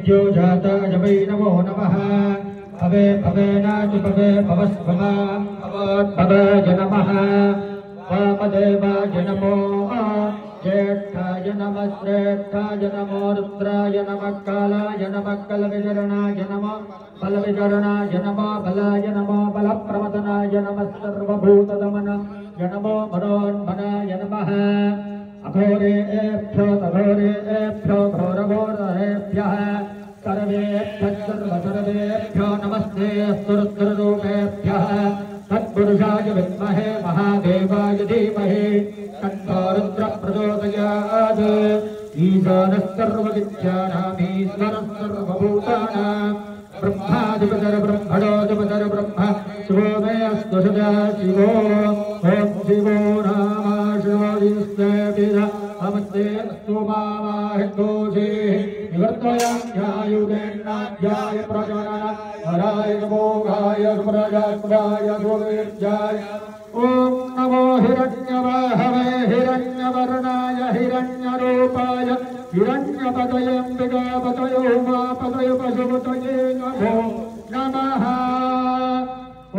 मृत्यो जाताय वै नमो नमः भवे भवेनाति भवे भवस्वमा भवद्भवाय नमः वामदेवाय नमो ज्येष्ठाय नमः श्रेष्ठाय नमो रुद्राय नमः कालाय नमः कलविचरणाय नमः बलविचरणाय नमः बलाय नमः बलप्रमदनाय नमः सर्वभूतदमनाय नमो मनोन्मनाय नमः अघोरेभ्यो तघोरेभ्यो घोरघोरेभ्यः सर्वेभ्यः सर्वसर्वेभ्यो नमस्ते सुरुद्ररूपेभ्यः तत्पुरुषाय विद्महे महादेवाय धीमहि तन्नो रुद्रः प्रचोदयात् ईशानः सर्वविद्यानामीश्वरः सर्वभूतानां ब्रह्माधिपतिर्ब्रह्मणोऽधिपतिर् ब्रह्म शिवो मे अस्तु सदा शिवो ॐ शिवो नाम शिवोऽस्तेऽपिद नमस्ते अस्तु मामाहितोषे निवर्तयाध्यायुगेन्नाध्याय प्रजनन हराय नमोघाय सुप्रजाय सुवीर्याय ॐ नमो हिरण्यवाहवे हिरण्यवर्णाय हिरण्यरूपाय हिरण्यपतये अम्बिकापतये उमापतये पशुपतये नमो नमः। ॐ